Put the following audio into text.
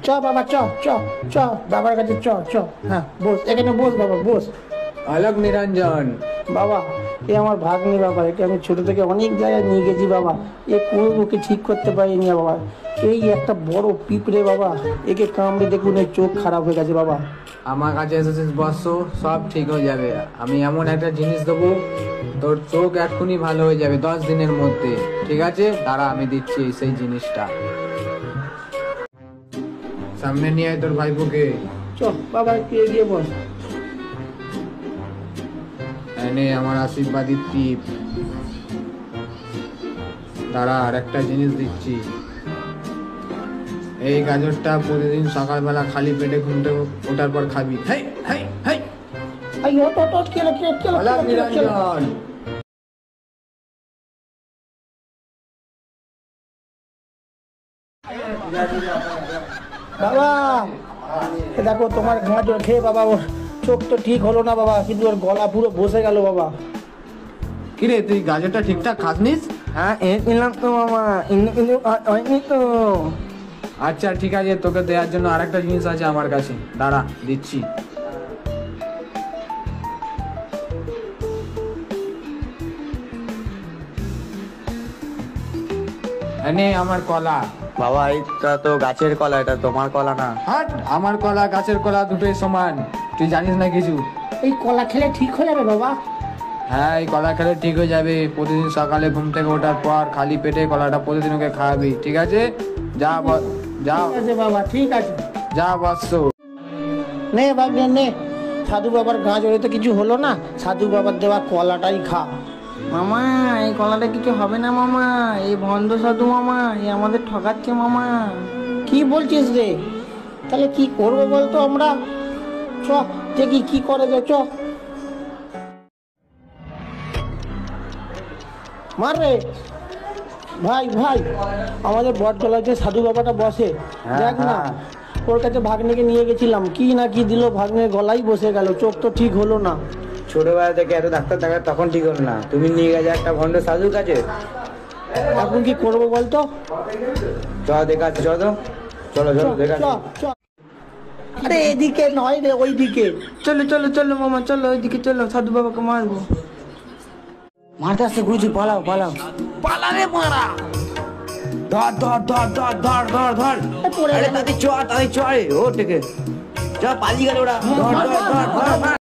চ বাবা চ চ চ বাবার কাছে চ চ। হ্যাঁ বস, এখানে বস বাবা বস। অলোক নিরঞ্জন বাবা এ আমার ভাগ্নি বাবা, একে আমি ছোট থেকে অনেক জায়গায় নিয়ে গেছি বাবা, এ কোনো ওকে ঠিক করতে পারিনি বাবা। এই একটা বড় পিঁপড়ে বাবা, একে কামড়ে দেখুন এর চোখ খারাপ হয়ে গেছে বাবা। আমার কাছে এসেছিস বৎস, সব ঠিক হয়ে যাবে। আমি এমন একটা জিনিস দেবো, তোর চোখ এক্ষুনি ভালো হয়ে যাবে 10 দিনের মধ্যে। ঠিক আছে, দাঁড়া আমি দিচ্ছি সেই জিনিসটা। সামনে নিয়ে আয় তোর ভাইপোকে। চ বাবা একটু এগিয়ে বস। এনে আমার আশীর্বাদী টিপ। দাঁড়া আর একটা জিনিস দিচ্ছি। এই গাজরটা প্রতিদিন সকালবেলা খালি পেটে ঘুম থেকে ওঠার পর খাবি। হাই হাই হাই আই ওট ওট ওট কেলো কেলো কেলো অলোক নিরঞ্জন। বাবা এ দেখো তোমার গাঁজর খেয়ে বাবা ওর চোখ তো ঠিক হলো না বাবা, কিন্তু ওর গলা পুরো বসে গেল বাবা। কিরে তুই গাজরটা ঠিকঠাক খাসনিস? হ্যাঁ নিলাম তো মামা, কিন্তু হয়নি তো। আচ্ছা ঠিক আছে, তোকে দেওয়ার জন্য আরেকটা জিনিস আছে আমার কাছে, দাঁড়া দিচ্ছি। এনে আমার কলা। বাবা এটা তো গাছের কলা, এটা তোমার কলা না। হাট, আমার কলা গাছের কলা দুটোই সমান, তুই জানিস না কিছু? এই কলা খেলে ঠিক হয়ে যাবে বাবা? হ্যাঁ এই কলা খেলে ঠিক হয়ে যাবে। প্রতিদিন সকালে ঘুম থেকে ওঠার পর খালি পেটে কলাটা প্রতিদিন ওকে খাওয়াবি। ঠিক আছে, যা যা ঠিক আছে বাবা, ঠিক আছে। যা বৎস। নে বাবা নে, সাধু বাবার গাঁজরে তো কিছু হলো না, সাধু বাবার দেওয়া কলাটাই খা। মামা এই কলাটা কিছু হবে না মামা, এই ভন্ড সাধু মামা, এই আমাদের ঠকাচ্ছে মামা। কি বলছিস রে? তাহলে কি করবো বলতো আমরা? চ দেখি কি করে যে, চ মার রে ভাই ভাই। আমাদের বটতলায় যে সাধু বাবাটা বসে দেখ না, ওর কাছে ভাগ্নেকে নিয়ে গেছিলাম, কি না কি দিল, ভাগ্নের গলাই বসে গেল, চোখ তো ঠিক হলো না। ছোটবেলা থেকে এত ডাক্তার দেখা তখন ঠিক হলো না, তুমি নিয়ে গেছো একটা ভণ্ড সাধুর কাছে। এখন কি করবো বলতো? চ দেখাচ্ছি, চ তো, চলো চলো চ দেখাচ্ছি। চ। আরে এদিকে নয় রে, ওইদিকে। চলো চলো চলো মামা, চলো ওইদিকে চলো, সাধু বাবাকে মারবো। মারতে আসছে গুরুজি, পালাও পালাও। পালারে মারা। ধর ধর ধর ধর ধর ধর ধর। পড়ে আরে গেল। তাদের চ, তাদের চ, ও থেকে চ, পালিয়ে গেল ওরা। ধর ধর ধর ধর।